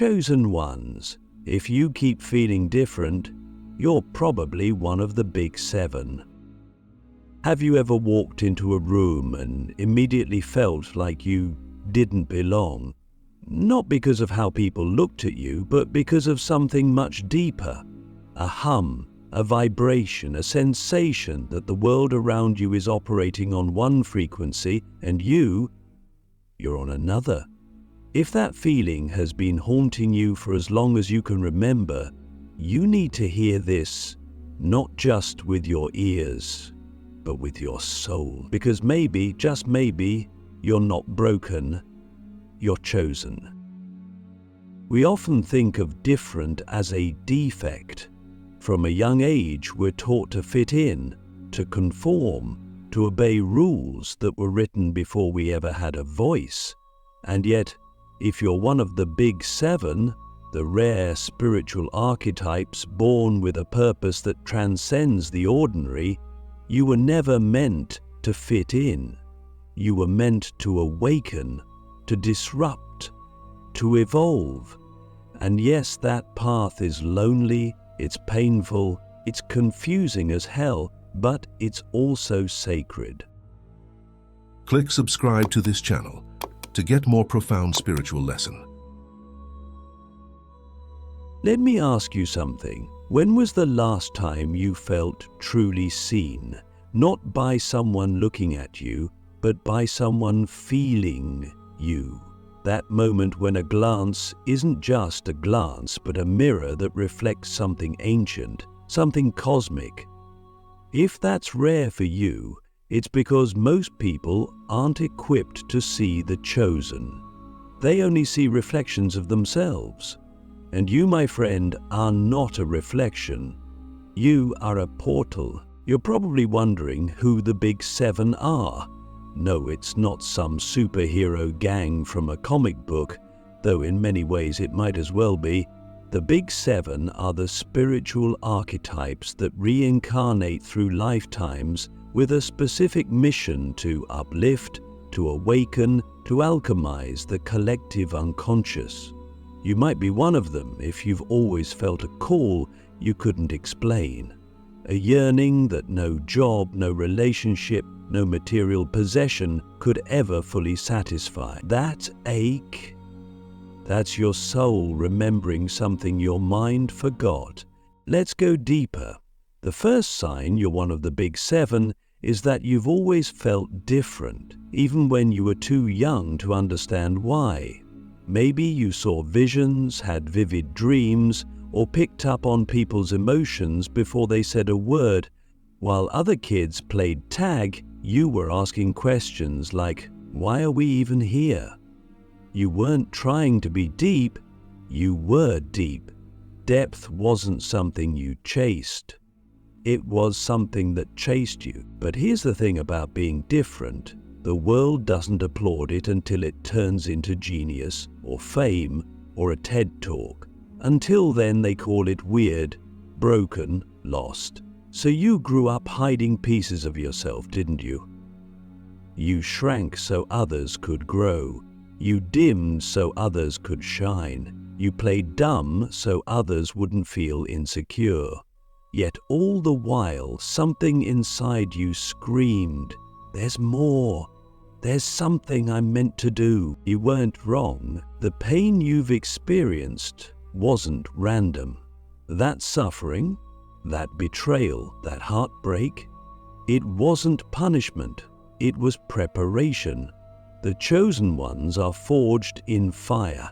chosen ones, if you keep feeling different, you're probably one of the big seven. Have you ever walked into a room and immediately felt like you didn't belong? Not because of how people looked at you, but because of something much deeper. A hum, a vibration, a sensation that the world around you is operating on one frequency and you're on another. If that feeling has been haunting you for as long as you can remember, you need to hear this, not just with your ears, but with your soul. Because maybe, just maybe, you're not broken, you're chosen. We often think of different as a defect. From a young age, we're taught to fit in, to conform, to obey rules that were written before we ever had a voice. And yet, if you're one of the big seven, the rare spiritual archetypes born with a purpose that transcends the ordinary, you were never meant to fit in. You were meant to awaken, to disrupt, to evolve. And yes, that path is lonely, it's painful, it's confusing as hell, but it's also sacred. Click subscribe to this channel to get more profound spiritual lesson. Let me ask you something. When was the last time you felt truly seen? Not by someone looking at you, but by someone feeling you. That moment when a glance isn't just a glance, but a mirror that reflects something ancient, something cosmic. If that's rare for you, it's because most people aren't equipped to see the chosen. They only see reflections of themselves. And you, my friend, are not a reflection. You are a portal. You're probably wondering who the big seven are. No, it's not some superhero gang from a comic book, though in many ways it might as well be. The big seven are the spiritual archetypes that reincarnate through lifetimes with a specific mission to uplift, to awaken, to alchemize the collective unconscious. You might be one of them if you've always felt a call you couldn't explain. A yearning that no job, no relationship, no material possession could ever fully satisfy. That ache, that's your soul remembering something your mind forgot. Let's go deeper. The first sign you're one of the big seven is that you've always felt different, even when you were too young to understand why. Maybe you saw visions, had vivid dreams, or picked up on people's emotions before they said a word. While other kids played tag, you were asking questions like, why are we even here? You weren't trying to be deep, you were deep. Depth wasn't something you chased. It was something that chased you. But here's the thing about being different. The world doesn't applaud it until it turns into genius, or fame, or a TED Talk. Until then, they call it weird, broken, lost. So you grew up hiding pieces of yourself, didn't you? You shrank so others could grow. You dimmed so others could shine. You played dumb so others wouldn't feel insecure. Yet all the while, something inside you screamed, "There's more. There's something I'm meant to do." You weren't wrong. The pain you've experienced wasn't random. That suffering, that betrayal, that heartbreak, it wasn't punishment. It was preparation. The chosen ones are forged in fire.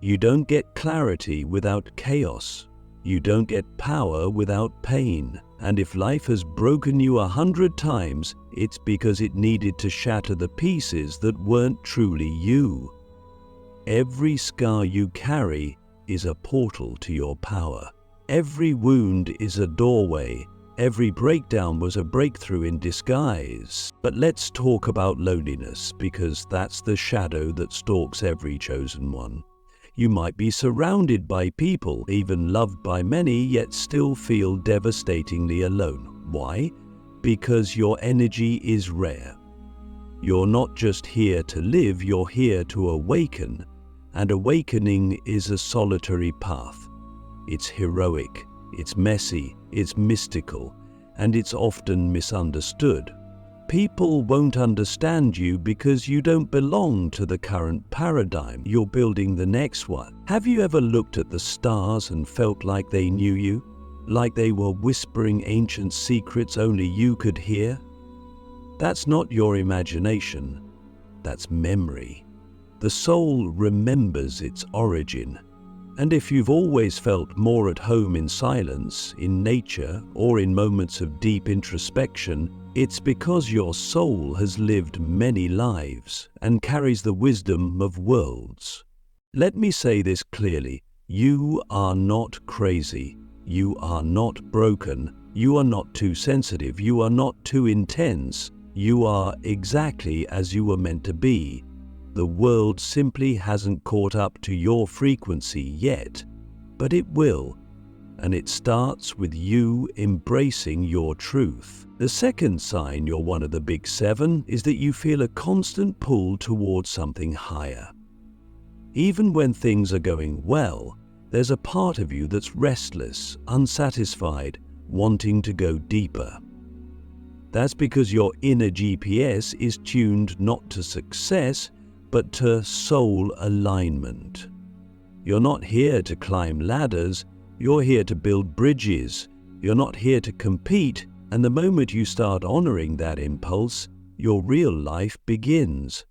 You don't get clarity without chaos. You don't get power without pain. And if life has broken you 100 times, it's because it needed to shatter the pieces that weren't truly you. Every scar you carry is a portal to your power. Every wound is a doorway. Every breakdown was a breakthrough in disguise. But let's talk about loneliness, because that's the shadow that stalks every chosen one. You might be surrounded by people, even loved by many, yet still feel devastatingly alone. Why? Because your energy is rare. You're not just here to live, you're here to awaken. And awakening is a solitary path. It's heroic, it's messy, it's mystical, and it's often misunderstood. People won't understand you because you don't belong to the current paradigm. You're building the next one. Have you ever looked at the stars and felt like they knew you? Like they were whispering ancient secrets only you could hear? That's not your imagination. That's memory. The soul remembers its origin. And if you've always felt more at home in silence, in nature, or in moments of deep introspection, it's because your soul has lived many lives and carries the wisdom of worlds. Let me say this clearly. You are not crazy. You are not broken. You are not too sensitive. You are not too intense. You are exactly as you were meant to be. The world simply hasn't caught up to your frequency yet, but it will, and it starts with you embracing your truth. The second sign you're one of the big seven is that you feel a constant pull towards something higher. Even when things are going well, there's a part of you that's restless, unsatisfied, wanting to go deeper. That's because your inner GPS is tuned not to success, but to soul alignment. You're not here to climb ladders, you're here to build bridges. You're not here to compete, and the moment you start honoring that impulse, your real life begins.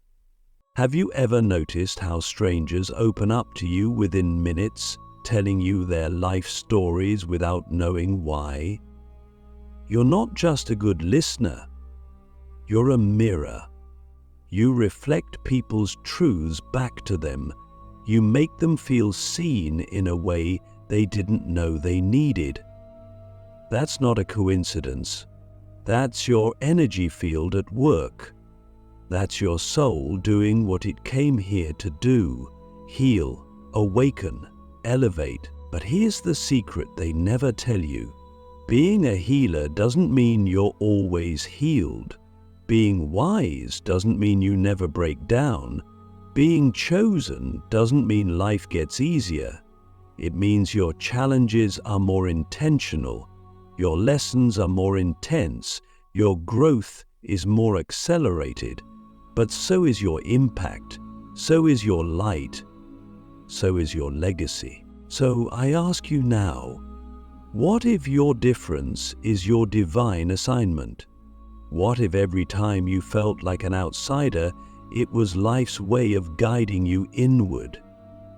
Have you ever noticed how strangers open up to you within minutes, telling you their life stories without knowing why? You're not just a good listener, you're a mirror. You reflect people's truths back to them. You make them feel seen in a way they didn't know they needed. That's not a coincidence. That's your energy field at work. That's your soul doing what it came here to do: heal, awaken, elevate. But here's the secret they never tell you. Being a healer doesn't mean you're always healed. Being wise doesn't mean you never break down. Being chosen doesn't mean life gets easier. It means your challenges are more intentional, your lessons are more intense, your growth is more accelerated, but so is your impact, so is your light, so is your legacy. So I ask you now, what if your difference is your divine assignment? What if every time you felt like an outsider, it was life's way of guiding you inward?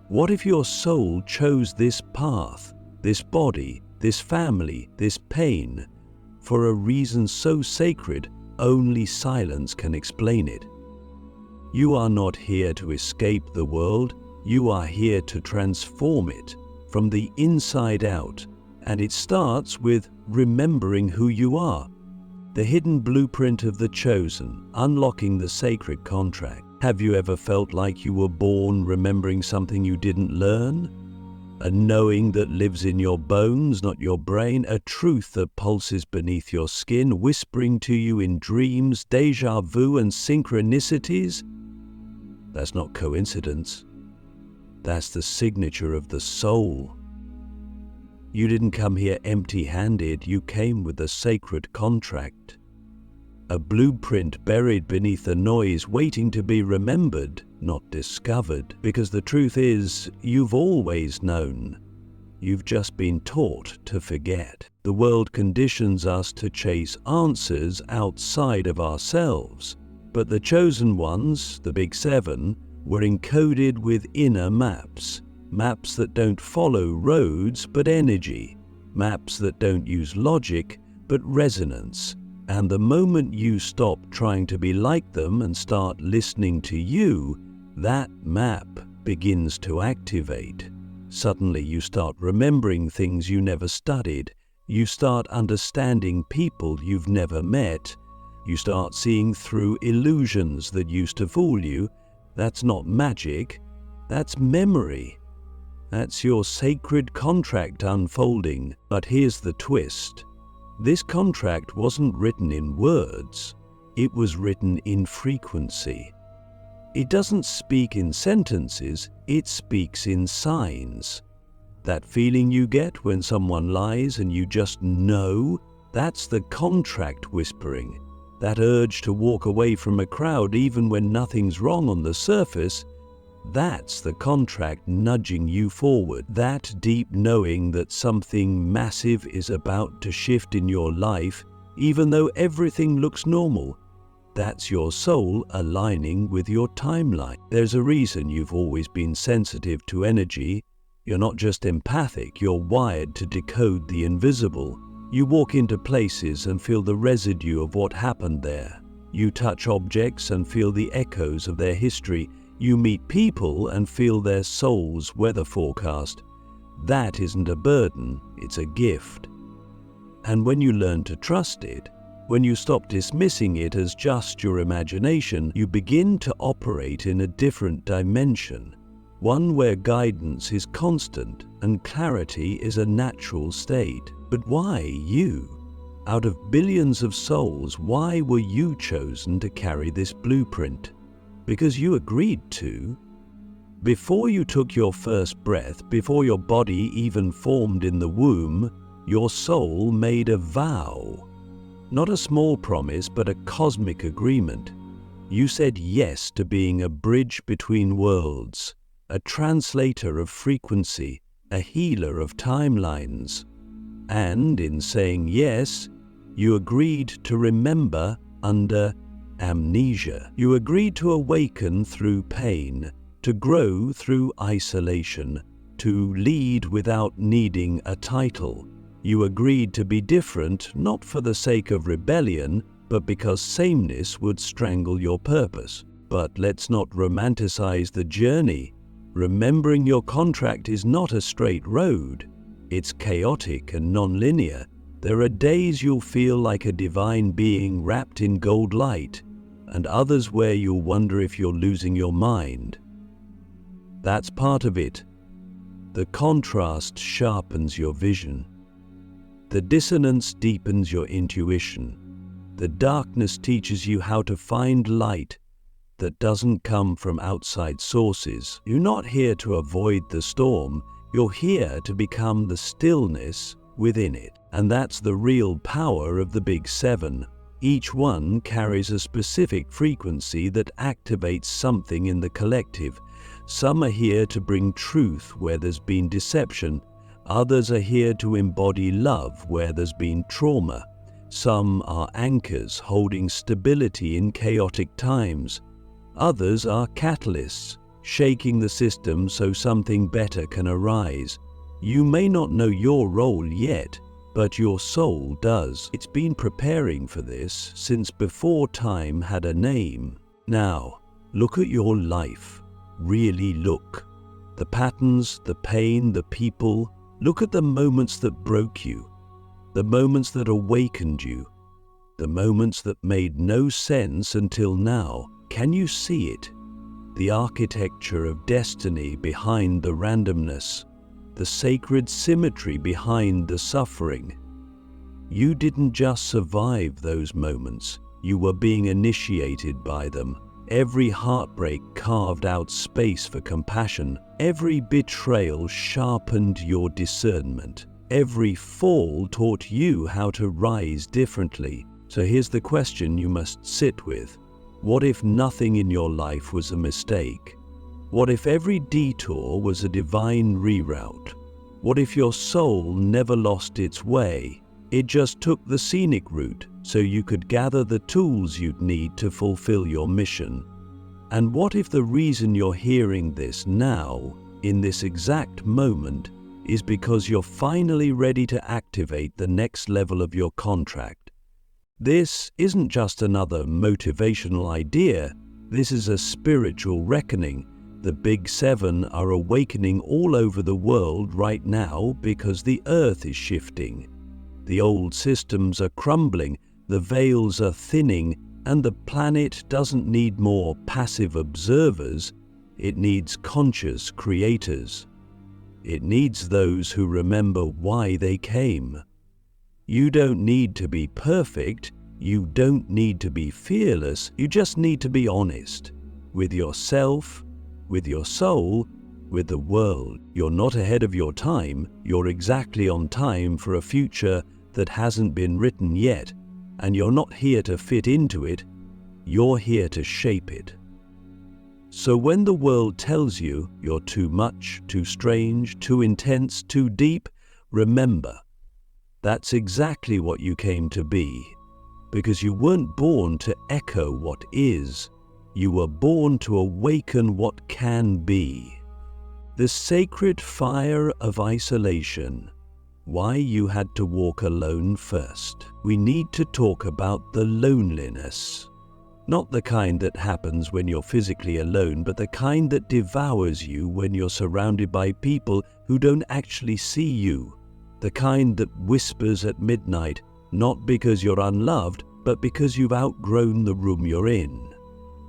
What if your soul chose this path, this body, this family, this pain, for a reason so sacred only silence can explain it? You are not here to escape the world, you are here to transform it from the inside out, and it starts with remembering who you are. The hidden blueprint of the chosen, unlocking the sacred contract. Have you ever felt like you were born remembering something you didn't learn? A knowing that lives in your bones, not your brain, a truth that pulses beneath your skin, whispering to you in dreams, déjà vu and synchronicities? That's not coincidence. That's the signature of the soul. You didn't come here empty-handed, you came with a sacred contract. A blueprint buried beneath the noise, waiting to be remembered, not discovered. Because the truth is, you've always known. You've just been taught to forget. The world conditions us to chase answers outside of ourselves. But the chosen ones, the big seven, were encoded with inner maps. Maps that don't follow roads but energy, maps that don't use logic but resonance. And the moment you stop trying to be like them and start listening to you, that map begins to activate. Suddenly you start remembering things you never studied, you start understanding people you've never met, you start seeing through illusions that used to fool you. That's not magic, that's memory. That's your sacred contract unfolding. But here's the twist. This contract wasn't written in words. It was written in frequency. It doesn't speak in sentences, it speaks in signs. That feeling you get when someone lies and you just know, that's the contract whispering. That urge to walk away from a crowd even when nothing's wrong on the surface, that's the contract nudging you forward. That deep knowing that something massive is about to shift in your life, even though everything looks normal. That's your soul aligning with your timeline. There's a reason you've always been sensitive to energy. You're not just empathic, you're wired to decode the invisible. You walk into places and feel the residue of what happened there. You touch objects and feel the echoes of their history. You meet people and feel their soul's weather forecast. That isn't a burden, it's a gift. And when you learn to trust it, when you stop dismissing it as just your imagination, you begin to operate in a different dimension, one where guidance is constant and clarity is a natural state. But why you? Out of billions of souls, why were you chosen to carry this blueprint? Because you agreed to. Before you took your first breath, before your body even formed in the womb, your soul made a vow. Not a small promise, but a cosmic agreement. You said yes to being a bridge between worlds, a translator of frequency, a healer of timelines. And in saying yes, you agreed to remember under amnesia. You agreed to awaken through pain, to grow through isolation, to lead without needing a title. You agreed to be different, not for the sake of rebellion, but because sameness would strangle your purpose. But let's not romanticize the journey. Remembering your contract is not a straight road. It's chaotic and non-linear. There are days you'll feel like a divine being wrapped in gold light, and others where you'll wonder if you're losing your mind. That's part of it. The contrast sharpens your vision. The dissonance deepens your intuition. The darkness teaches you how to find light that doesn't come from outside sources. You're not here to avoid the storm. You're here to become the stillness within it. And that's the real power of the Big Seven. Each one carries a specific frequency that activates something in the collective. Some are here to bring truth where there's been deception. Others are here to embody love where there's been trauma. Some are anchors holding stability in chaotic times. Others are catalysts, shaking the system so something better can arise. You may not know your role yet, but your soul does. It's been preparing for this since before time had a name. Now, look at your life. Really look. The patterns, the pain, the people. Look at the moments that broke you, the moments that awakened you, the moments that made no sense until now. Can you see it? The architecture of destiny behind the randomness, the sacred symmetry behind the suffering. You didn't just survive those moments, you were being initiated by them. Every heartbreak carved out space for compassion. Every betrayal sharpened your discernment. Every fall taught you how to rise differently. So here's the question you must sit with. What if nothing in your life was a mistake? What if every detour was a divine reroute? What if your soul never lost its way? It just took the scenic route so you could gather the tools you'd need to fulfill your mission. And what if the reason you're hearing this now, in this exact moment, is because you're finally ready to activate the next level of your contract? This isn't just another motivational idea. This is a spiritual reckoning. The Big Seven are awakening all over the world right now because the earth is shifting. The old systems are crumbling, the veils are thinning, and the planet doesn't need more passive observers, it needs conscious creators. It needs those who remember why they came. You don't need to be perfect, you don't need to be fearless, you just need to be honest. with yourself, with your soul, with the world. You're not ahead of your time, you're exactly on time for a future that hasn't been written yet, and you're not here to fit into it, you're here to shape it. So when the world tells you you're too much, too strange, too intense, too deep, remember, that's exactly what you came to be, because you weren't born to echo what is, you were born to awaken what can be. The sacred fire of isolation. Why you had to walk alone first. We need to talk about the loneliness. Not the kind that happens when you're physically alone, but the kind that devours you when you're surrounded by people who don't actually see you. The kind that whispers at midnight, not because you're unloved, but because you've outgrown the room you're in.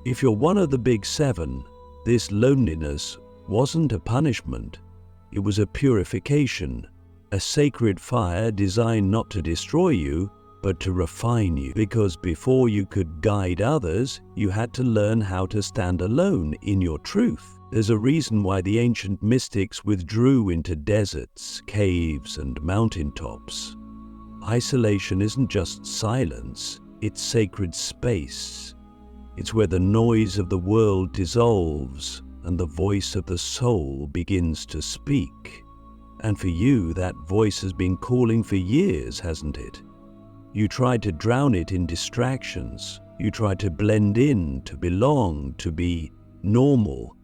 If you're one of the big seven, this loneliness wasn't a punishment. It was a purification, a sacred fire designed not to destroy you, but to refine you. Because before you could guide others, you had to learn how to stand alone in your truth. There's a reason why the ancient mystics withdrew into deserts, caves, and mountaintops. Isolation isn't just silence, it's sacred space. It's where the noise of the world dissolves and the voice of the soul begins to speak. And for you, that voice has been calling for years, hasn't it? You tried to drown it in distractions. You tried to blend in, to belong, to be normal.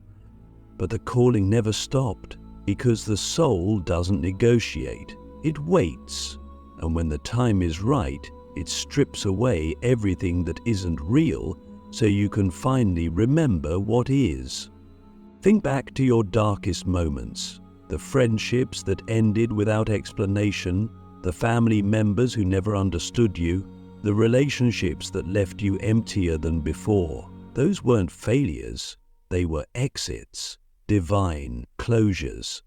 But the calling never stopped, because the soul doesn't negotiate. It waits, and when the time is right, it strips away everything that isn't real so you can finally remember what is. Think back to your darkest moments, the friendships that ended without explanation, the family members who never understood you, the relationships that left you emptier than before. Those weren't failures, they were exits, divine closures.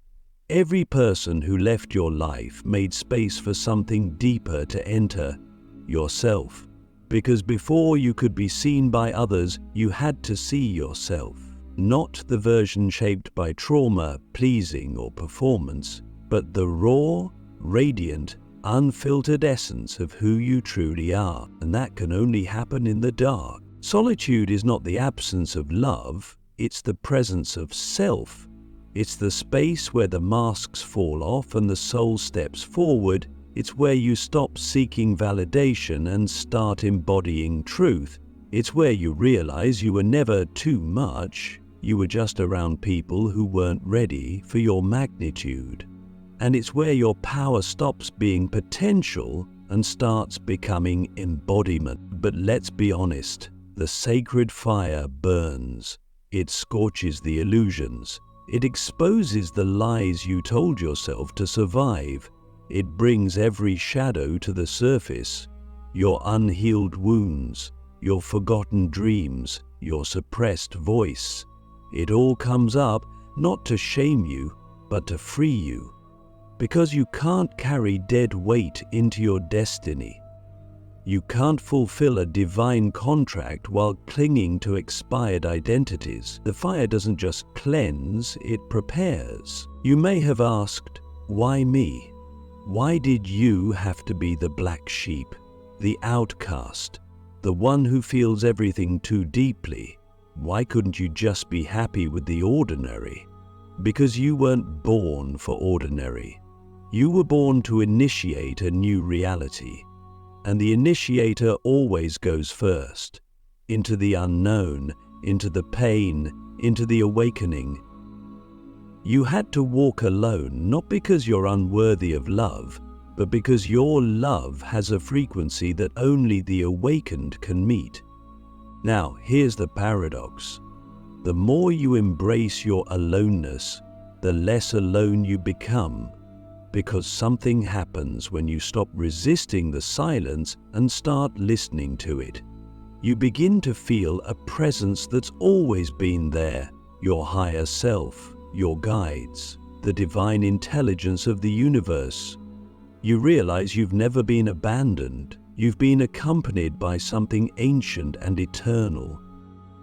Every person who left your life made space for something deeper to enter, yourself. Because before you could be seen by others, you had to see yourself. Not the version shaped by trauma, pleasing, or performance, but the raw, radiant, unfiltered essence of who you truly are. And that can only happen in the dark. Solitude is not the absence of love, it's the presence of self. It's the space where the masks fall off and the soul steps forward. It's where you stop seeking validation and start embodying truth. It's where you realize you were never too much. You were just around people who weren't ready for your magnitude. And it's where your power stops being potential and starts becoming embodiment. But let's be honest, the sacred fire burns. It scorches the illusions. It exposes the lies you told yourself to survive. It brings every shadow to the surface. Your unhealed wounds, your forgotten dreams, your suppressed voice. It all comes up not to shame you, but to free you. Because you can't carry dead weight into your destiny. You can't fulfill a divine contract while clinging to expired identities. The fire doesn't just cleanse, it prepares. You may have asked, why me? Why did you have to be the black sheep, the outcast, the one who feels everything too deeply? Why couldn't you just be happy with the ordinary? Because you weren't born for ordinary. You were born to initiate a new reality. And the initiator always goes first, into the unknown, into the pain, into the awakening. You had to walk alone, not because you're unworthy of love, but because your love has a frequency that only the awakened can meet. Now, here's the paradox. The more you embrace your aloneness, the less alone you become. Because something happens when you stop resisting the silence and start listening to it. You begin to feel a presence that's always been there, your higher self, your guides, the divine intelligence of the universe. You realize you've never been abandoned. You've been accompanied by something ancient and eternal.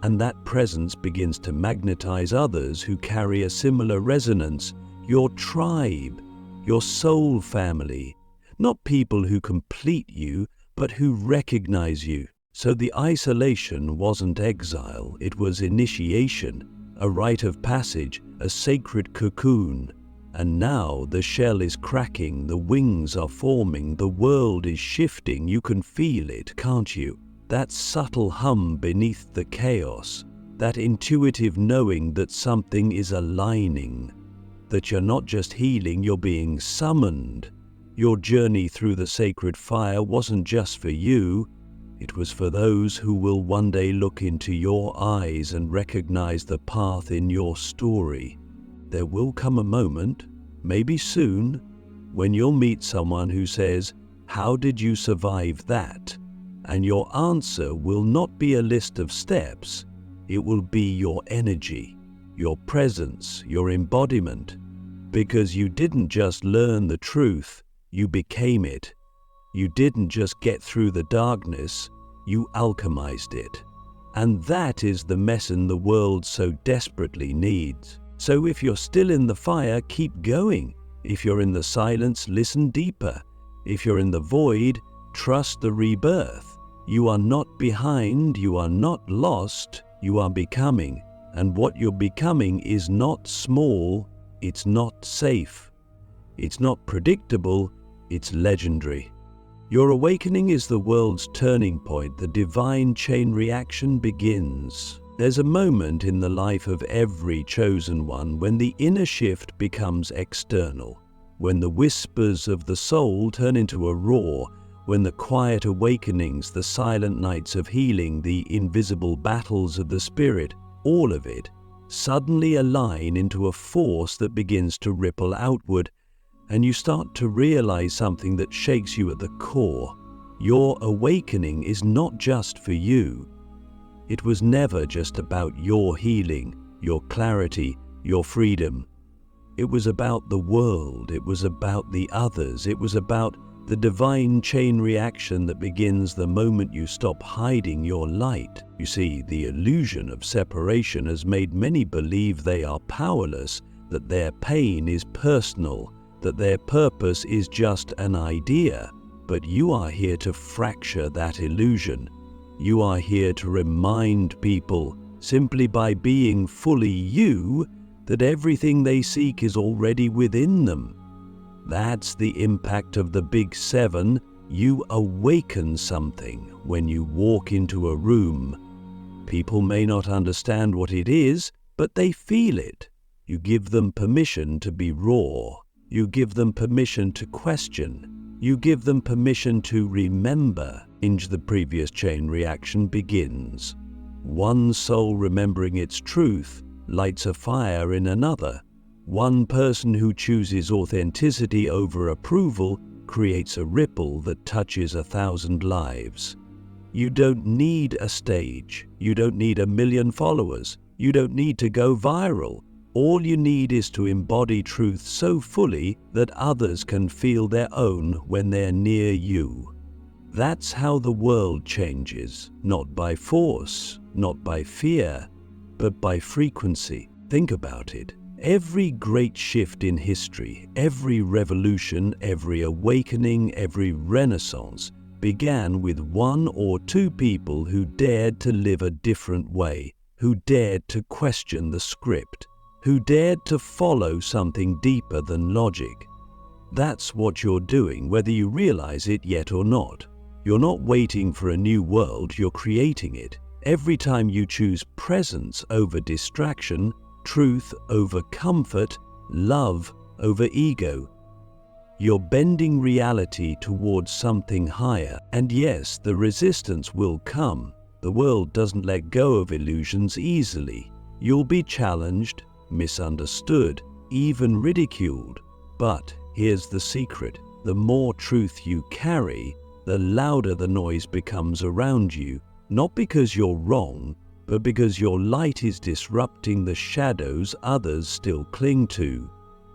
and that presence begins to magnetize others who carry a similar resonance, your tribe, your soul family, not people who complete you, but who recognize you. So the isolation wasn't exile, it was initiation, a rite of passage, a sacred cocoon. And now the shell is cracking, the wings are forming, the world is shifting. You can feel it, can't you? That subtle hum beneath the chaos, that intuitive knowing that something is aligning, that you're not just healing, you're being summoned. Your journey through the sacred fire wasn't just for you, it was for those who will one day look into your eyes and recognize the path in your story. There will come a moment, maybe soon, when you'll meet someone who says, "How did you survive that?" And your answer will not be a list of steps, it will be your energy, your presence, your embodiment, because you didn't just learn the truth, you became it. You didn't just get through the darkness, you alchemized it. And that is the lesson the world so desperately needs. So if you're still in the fire, keep going. If you're in the silence, listen deeper. If you're in the void, trust the rebirth. You are not behind, you are not lost, you are becoming. And what you're becoming is not small, it's not safe. It's not predictable, it's legendary. Your awakening is the world's turning point. The divine chain reaction begins. There's a moment in the life of every chosen one when the inner shift becomes external, when the whispers of the soul turn into a roar, when the quiet awakenings, the silent nights of healing, the invisible battles of the spirit, all of it, suddenly align into a force that begins to ripple outward, and you start to realize something that shakes you at the core. Your awakening is not just for you. It was never just about your healing, your clarity, your freedom. It was about the world, it was about the others, it was about the divine chain reaction that begins the moment you stop hiding your light. You see, the illusion of separation has made many believe they are powerless, that their pain is personal, that their purpose is just an idea. But you are here to fracture that illusion. You are here to remind people, simply by being fully you, that everything they seek is already within them. That's the impact of the Big Seven. You awaken something when you walk into a room. People may not understand what it is, but they feel it. You give them permission to be raw. You give them permission to question. You give them permission to remember. The previous chain reaction begins. One soul remembering its truth lights a fire in another. One person who chooses authenticity over approval creates a ripple that touches 1,000 lives. You don't need a stage. You don't need 1 million followers. You don't need to go viral. All you need is to embody truth so fully that others can feel their own when they're near you. That's how the world changes, not by force, not by fear, but by frequency. Think about it. Every great shift in history, every revolution, every awakening, every renaissance began with 1 or 2 people who dared to live a different way, who dared to question the script, who dared to follow something deeper than logic. That's what you're doing, whether you realize it yet or not. You're not waiting for a new world, you're creating it. Every time you choose presence over distraction, truth over comfort, love over ego, you're bending reality towards something higher. And yes, the resistance will come. The world doesn't let go of illusions easily. You'll be challenged, misunderstood, even ridiculed. But here's the secret. The more truth you carry, the louder the noise becomes around you, not because you're wrong, but because your light is disrupting the shadows others still cling to.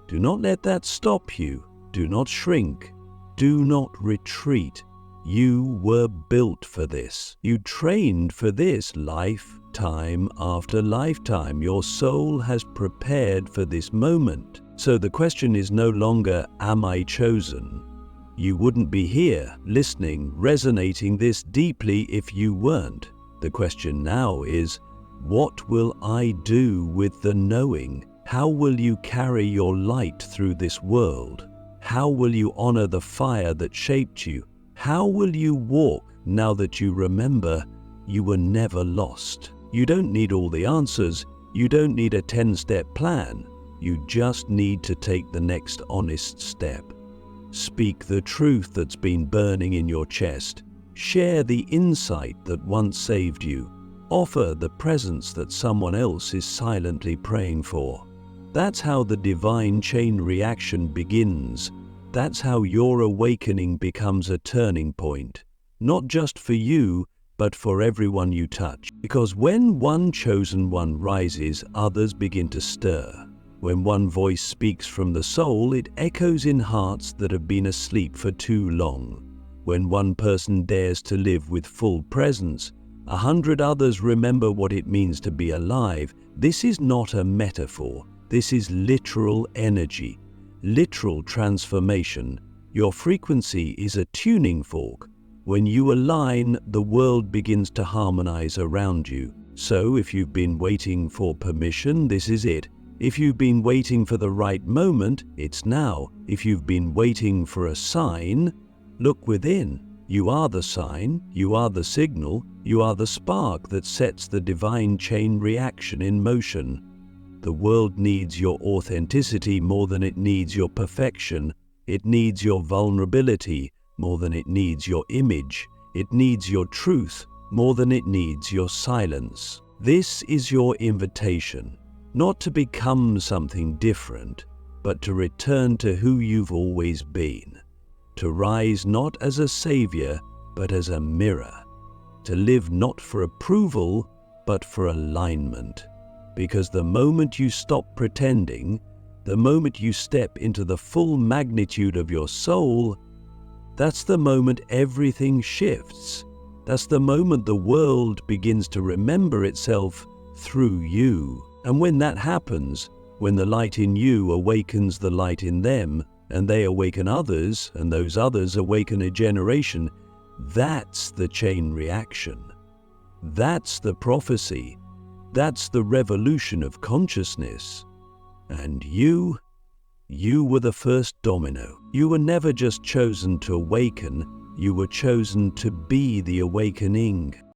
Do not let that stop you. Do not shrink. Do not retreat. You were built for this. You trained for this lifetime after lifetime. Your soul has prepared for this moment. So the question is no longer, am I chosen? You wouldn't be here, listening, resonating this deeply if you weren't. The question now is, what will I do with the knowing? How will you carry your light through this world? How will you honor the fire that shaped you? How will you walk now that you remember you were never lost? You don't need all the answers. You don't need a 10-step plan. You just need to take the next honest step. Speak the truth that's been burning in your chest. Share the insight that once saved you. Offer the presence that someone else is silently praying for. That's how the divine chain reaction begins. That's how your awakening becomes a turning point. Not just for you, but for everyone you touch. Because when one chosen one rises, others begin to stir. When one voice speaks from the soul, it echoes in hearts that have been asleep for too long. When one person dares to live with full presence, 100 others remember what it means to be alive. This is not a metaphor. This is literal energy, literal transformation. Your frequency is a tuning fork. When you align, the world begins to harmonize around you. So if you've been waiting for permission, this is it. If you've been waiting for the right moment, it's now. If you've been waiting for a sign, look within. You are the sign, you are the signal, you are the spark that sets the divine chain reaction in motion. The world needs your authenticity more than it needs your perfection. It needs your vulnerability more than it needs your image. It needs your truth more than it needs your silence. This is your invitation. Not to become something different, but to return to who you've always been. To rise not as a savior, but as a mirror. To live not for approval, but for alignment. Because the moment you stop pretending, the moment you step into the full magnitude of your soul, that's the moment everything shifts. That's the moment the world begins to remember itself through you. And when that happens, when the light in you awakens the light in them, and they awaken others, and those others awaken a generation, that's the chain reaction. That's the prophecy. That's the revolution of consciousness. And you were the first domino. You were never just chosen to awaken, you were chosen to be the awakening.